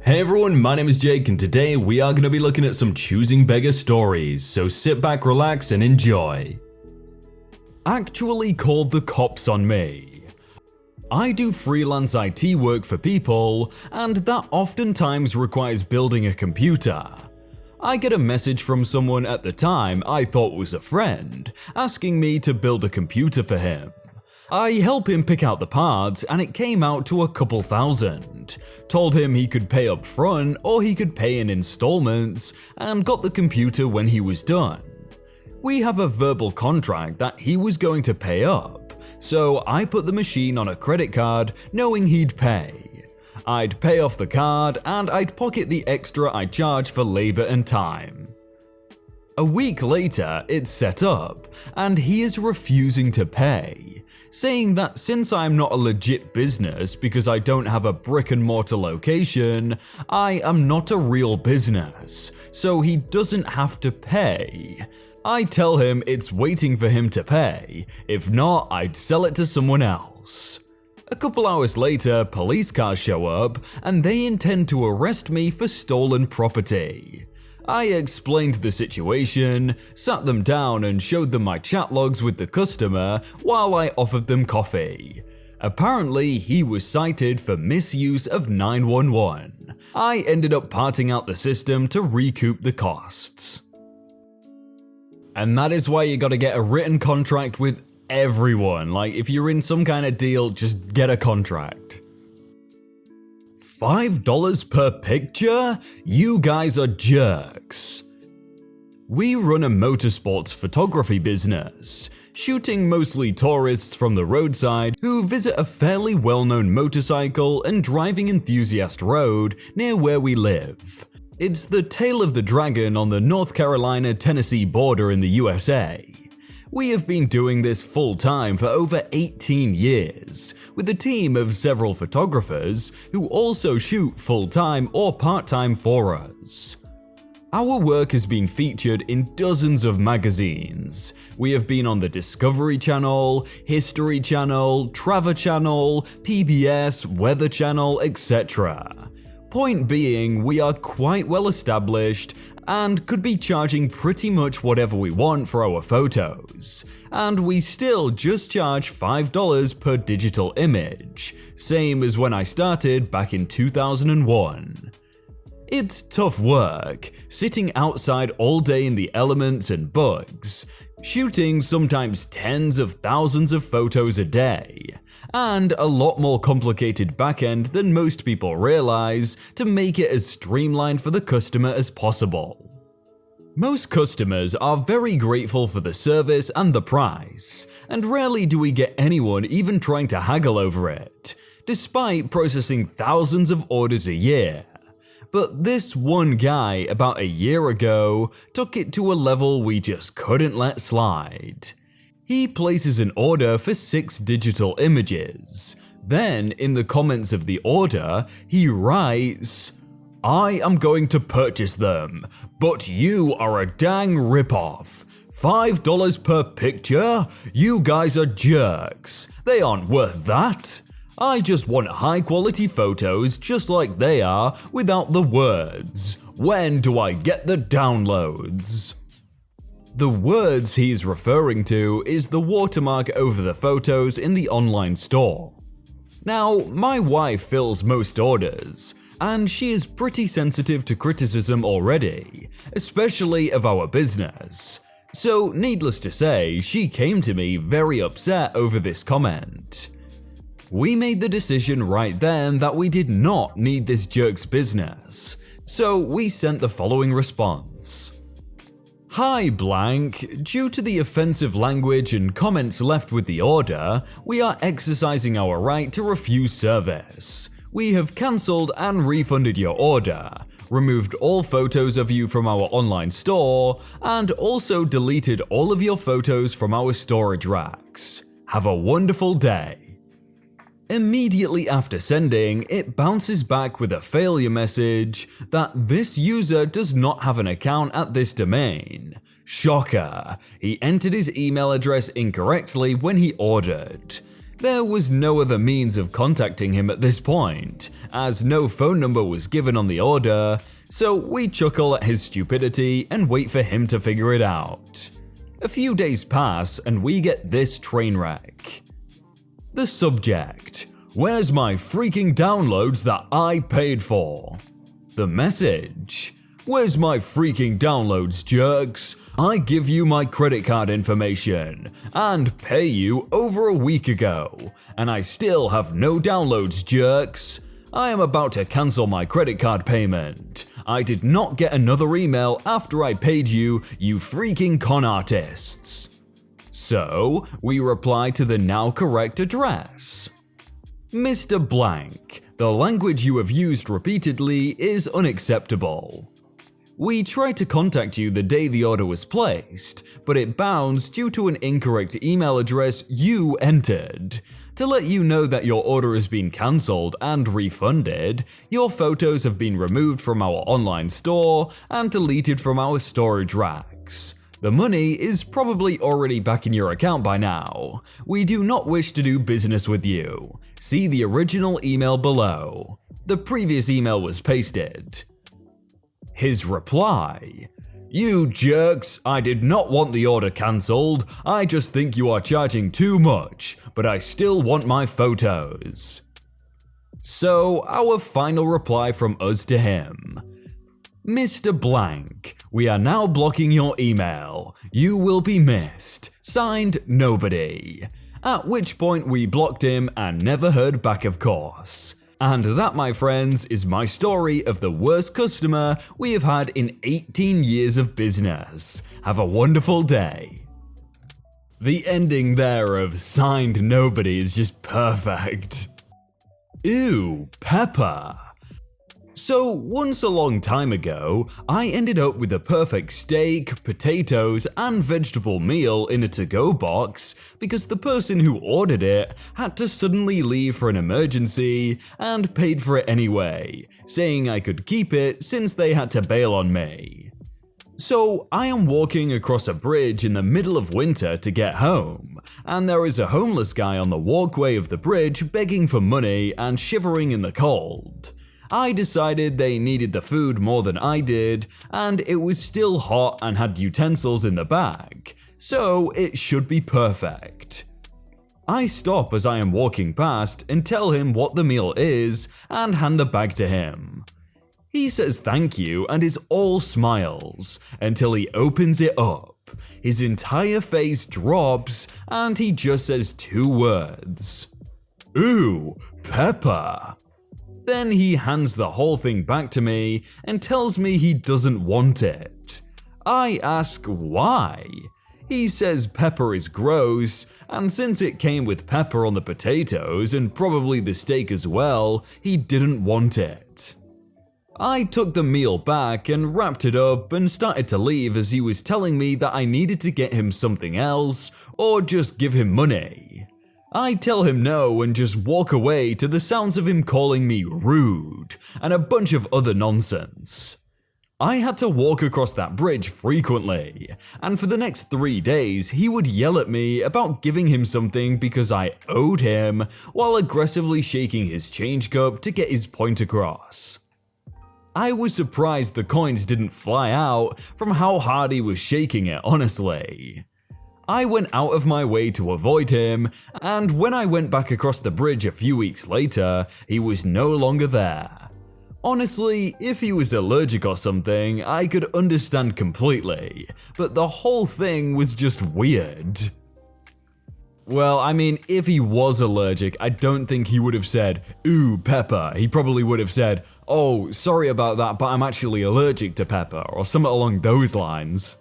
Hey everyone, my name is Jake and today we are going to be looking at some Choosing Beggar stories, so sit back, relax and enjoy. Actually called the cops on me. I do freelance IT work for people, and that oftentimes requires building a computer. I get a message from someone at the time I thought was a friend, asking me to build a computer for him. I help him pick out the parts and it came out to a couple thousand. Told him he could pay up front or he could pay in installments and got the computer when he was done. We have a verbal contract that he was going to pay up, so I put the machine on a credit card knowing he'd pay. I'd pay off the card and I'd pocket the extra I charge for labor and time. A week later, it's set up and he is refusing to pay, saying that since I'm not a legit business because I don't have a brick and mortar location, I am not a real business, so he doesn't have to pay. I tell him it's waiting for him to pay, if not I'd sell it to someone else. A couple hours later, police cars show up and they intend to arrest me for stolen property. I explained the situation, sat them down and showed them my chat logs with the customer while I offered them coffee. Apparently, he was cited for misuse of 911. I ended up parting out the system to recoup the costs. And that is why you gotta get a written contract with everyone. Like, if you're in some kind of deal, just get a contract. $5 per picture? You guys are jerks. We run a motorsports photography business, shooting mostly tourists from the roadside who visit a fairly well-known motorcycle and driving enthusiast road near where we live. It's the tail of the dragon on the North Carolina-Tennessee border in the USA. We have been doing this full-time for over 18 years, with a team of several photographers who also shoot full-time or part-time for us. Our work has been featured in dozens of magazines. We have been on the Discovery Channel, History Channel, Travel Channel, PBS, Weather Channel, etc. Point being, we are quite well established and could be charging pretty much whatever we want for our photos. And we still just charge $5 per digital image, same as when I started back in 2001. It's tough work, sitting outside all day in the elements and bugs, shooting sometimes tens of thousands of photos a day, and a lot more complicated backend than most people realize to make it as streamlined for the customer as possible. Most customers are very grateful for the service and the price, and rarely do we get anyone even trying to haggle over it, despite processing thousands of orders a year. But this one guy about a year ago took it to a level we just couldn't let slide. He places an order for 6 digital images. Then, in the comments of the order, he writes, "I am going to purchase them, but you are a dang ripoff. $5 per picture? You guys are jerks. They aren't worth that. I just want high quality photos just like they are without the words. When do I get the downloads?" The words he's referring to is the watermark over the photos in the online store. Now, my wife fills most orders, and she is pretty sensitive to criticism already, especially of our business. So needless to say, she came to me very upset over this comment. We made the decision right then that we did not need this jerk's business, so we sent the following response. "Hi blank, due to the offensive language and comments left with the order, we are exercising our right to refuse service. We have cancelled and refunded your order, removed all photos of you from our online store, and also deleted all of your photos from our storage racks. Have a wonderful day." Immediately after sending, it bounces back with a failure message that this user does not have an account at this domain. Shocker, he entered his email address incorrectly when he ordered. There was no other means of contacting him at this point, as no phone number was given on the order, so we chuckle at his stupidity and wait for him to figure it out. A few days pass and we get this train wreck. The subject: where's my freaking downloads that I paid for? The message: where's my freaking downloads, jerks? I give you my credit card information and pay you over a week ago, and I still have no downloads, jerks. I am about to cancel my credit card payment. I did not get another email after I paid you, you freaking con artists. So, we reply to the now correct address. Mr. Blank, the language you have used repeatedly is unacceptable. We tried to contact you the day the order was placed, but it bounced due to an incorrect email address you entered. To let you know that your order has been cancelled and refunded, your photos have been removed from our online store and deleted from our storage racks. The money is probably already back in your account by now. We do not wish to do business with you. See the original email below. The previous email was pasted. His reply: you jerks, I did not want the order cancelled, I just think you are charging too much, but I still want my photos. So, our final reply from us to him: Mr. Blank, we are now blocking your email. You will be missed. Signed, Nobody. At which point we blocked him and never heard back, of course. And that, my friends, is my story of the worst customer we have had in 18 years of business. Have a wonderful day. The ending there of Signed Nobody is just perfect. Ew, Pepper. So, once a long time ago, I ended up with a perfect steak, potatoes, and vegetable meal in a to-go box because the person who ordered it had to suddenly leave for an emergency and paid for it anyway, saying I could keep it since they had to bail on me. So, I am walking across a bridge in the middle of winter to get home, and there is a homeless guy on the walkway of the bridge begging for money and shivering in the cold. I decided they needed the food more than I did, and it was still hot and had utensils in the bag, so it should be perfect. I stop as I am walking past and tell him what the meal is and hand the bag to him. He says thank you and is all smiles until he opens it up. His entire face drops and he just says 2 words. Ooh, Pepper. Then he hands the whole thing back to me and tells me he doesn't want it. I ask why. He says pepper is gross, and since it came with pepper on the potatoes and probably the steak as well, he didn't want it. I took the meal back and wrapped it up and started to leave as he was telling me that I needed to get him something else or just give him money. I tell him no and just walk away to the sounds of him calling me rude and a bunch of other nonsense. I had to walk across that bridge frequently, and for the next 3 days he would yell at me about giving him something because I owed him, while aggressively shaking his change cup to get his point across. I was surprised the coins didn't fly out from how hard he was shaking it, honestly. I went out of my way to avoid him, and when I went back across the bridge a few weeks later, he was no longer there. Honestly, if he was allergic or something, I could understand completely, but the whole thing was just weird. Well, I mean, if he was allergic, I don't think he would have said, ooh, pepper. He probably would have said, oh, sorry about that, but I'm actually allergic to pepper, or something along those lines.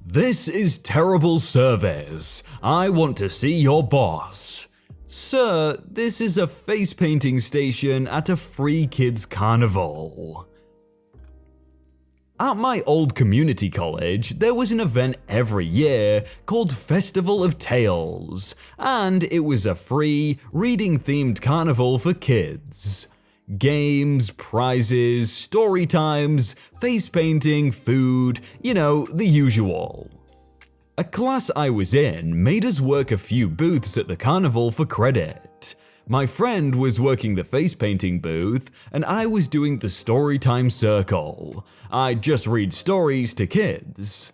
This is terrible service. I want to see your boss. Sir, this is a face painting station at a free kids carnival. At my old community college, there was an event every year called Festival of Tales, and it was a free, reading-themed carnival for kids. Games, prizes, story times, face painting, food, you know, the usual. A class I was in made us work a few booths at the carnival for credit. My friend was working the face painting booth, and I was doing the storytime circle. I'd just read stories to kids.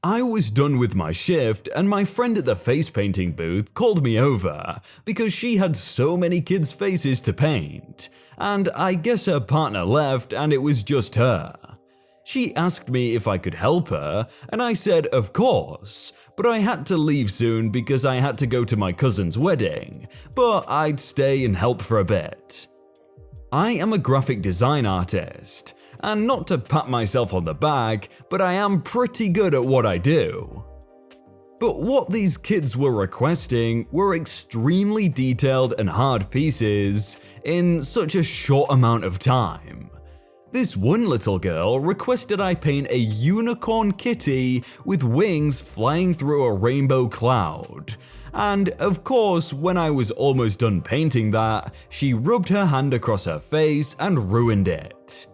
I was done with my shift, and my friend at the face painting booth called me over because she had so many kids' faces to paint, and I guess her partner left and it was just her. She asked me if I could help her, and I said of course, but I had to leave soon because I had to go to my cousin's wedding, but I'd stay and help for a bit. I am a graphic design artist, and not to pat myself on the back, but I am pretty good at what I do. But what these kids were requesting were extremely detailed and hard pieces in such a short amount of time. This one little girl requested I paint a unicorn kitty with wings flying through a rainbow cloud. And of course, when I was almost done painting that, she rubbed her hand across her face and ruined it.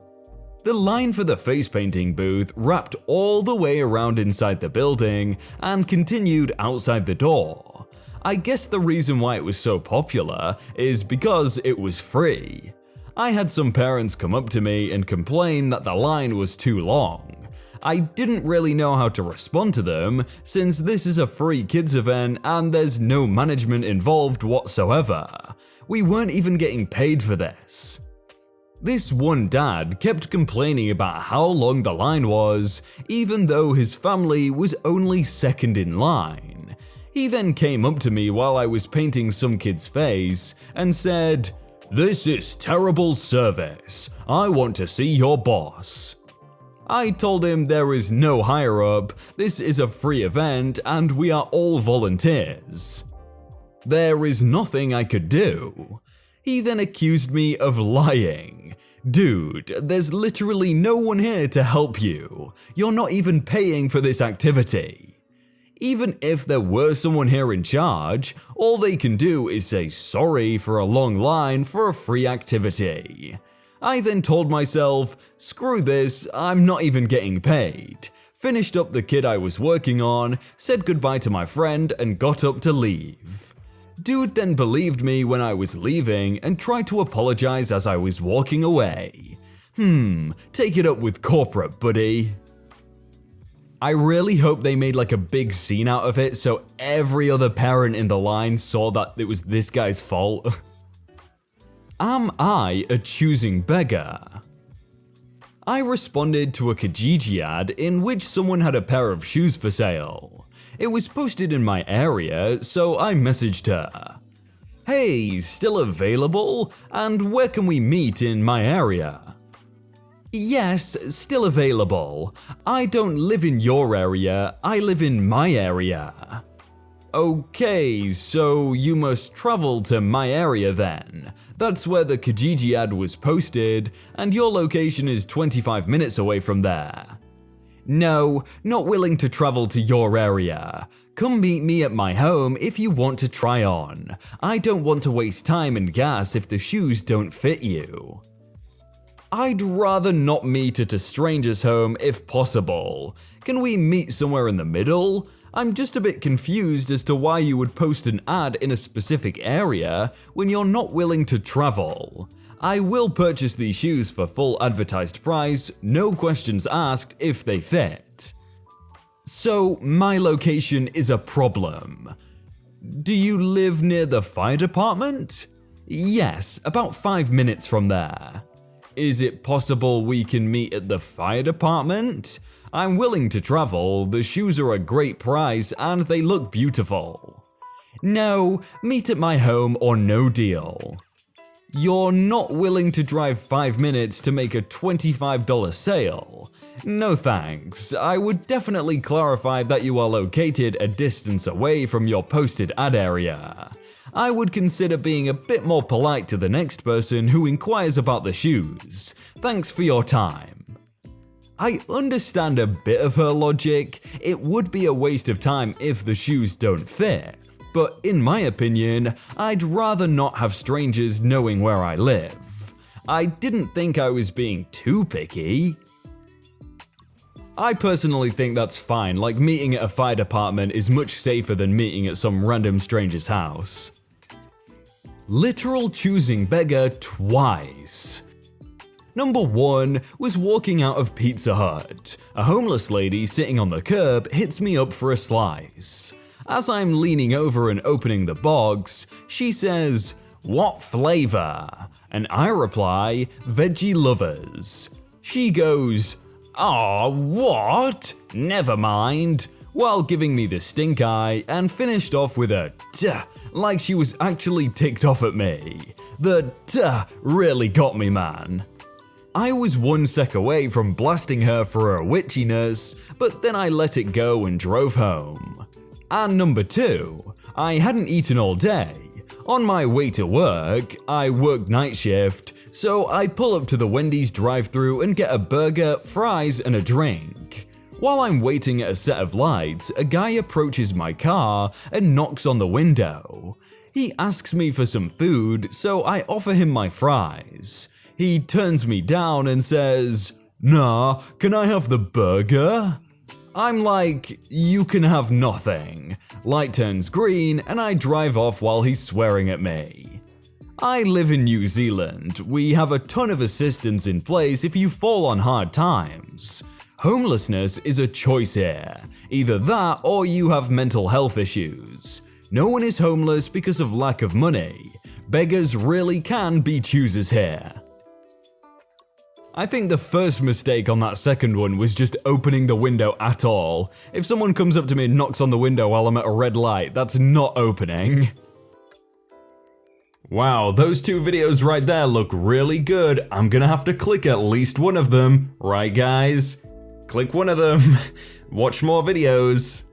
The line for the face painting booth wrapped all the way around inside the building and continued outside the door. I guess the reason why it was so popular is because it was free. I had some parents come up to me and complain that the line was too long. I didn't really know how to respond to them since this is a free kids event and there's no management involved whatsoever. We weren't even getting paid for this. This one dad kept complaining about how long the line was, even though his family was only second in line. He then came up to me while I was painting some kid's face and said, "This is terrible service. I want to see your boss." I told him there is no higher up, this is a free event and we are all volunteers. There is nothing I could do. He then accused me of lying. Dude, there's literally no one here to help you. You're not even paying for this activity. Even if there were someone here in charge, all they can do is say sorry for a long line for a free activity. I then told myself, screw this, I'm not even getting paid. Finished up the kid I was working on, said goodbye to my friend and got up to leave. Dude then believed me when I was leaving and tried to apologize as I was walking away. Take it up with corporate, buddy. I really hope they made like a big scene out of it so every other parent in the line saw that it was this guy's fault. Am I a choosing beggar? I responded to a Kijiji ad in which someone had a pair of shoes for sale. It was posted in my area, so I messaged her. "Hey, still available? And where can we meet in my area?" "Yes, still available. I don't live in your area, I live in my area." "Okay, so you must travel to my area then. That's where the Kijiji ad was posted, and your location is 25 minutes away from there." "No, not willing to travel to your area. Come meet me at my home if you want to try on. I don't want to waste time and gas if the shoes don't fit you." "I'd rather not meet at a stranger's home if possible. Can we meet somewhere in the middle? I'm just a bit confused as to why you would post an ad in a specific area when you're not willing to travel. I will purchase these shoes for full advertised price, no questions asked if they fit." "So my location is a problem. Do you live near the fire department?" "Yes, about 5 minutes from there." "Is it possible we can meet at the fire department? I'm willing to travel, the shoes are a great price and they look beautiful." "No, meet at my home or no deal." "You're not willing to drive 5 minutes to make a $25 sale? No thanks, I would definitely clarify that you are located a distance away from your posted ad area. I would consider being a bit more polite to the next person who inquires about the shoes. Thanks for your time." I understand a bit of her logic. It would be a waste of time if the shoes don't fit. But in my opinion, I'd rather not have strangers knowing where I live. I didn't think I was being too picky. I personally think that's fine, like meeting at a fire department is much safer than meeting at some random stranger's house. Literal choosing beggar twice. Number 1 was walking out of Pizza Hut. A homeless lady sitting on the curb hits me up for a slice. As I'm leaning over and opening the box, she says, "What flavor?" And I reply, "Veggie lovers." She goes, "Aw, what? Never mind," while giving me the stink eye and finished off with a "tuh," like she was actually ticked off at me. The "tuh" really got me, man. I was 1 sec away from blasting her for her witchiness, but then I let it go and drove home. And number 2, I hadn't eaten all day. On my way to work, I worked night shift, so I pull up to the Wendy's drive-thru and get a burger, fries, and a drink. While I'm waiting at a set of lights, a guy approaches my car and knocks on the window. He asks me for some food, so I offer him my fries. He turns me down and says, "Nah, can I have the burger?" I'm like, "You can have nothing." Light turns green and I drive off while he's swearing at me. I live in New Zealand. We have a ton of assistance in place if you fall on hard times. Homelessness is a choice here. Either that or you have mental health issues. No one is homeless because of lack of money. Beggars really can be choosers here. I think the first mistake on that second one was just opening the window at all. If someone comes up to me and knocks on the window while I'm at a red light, that's not opening. Wow, those 2 videos right there look really good. I'm gonna have to click at least one of them. Right, guys? Click one of them. Watch more videos.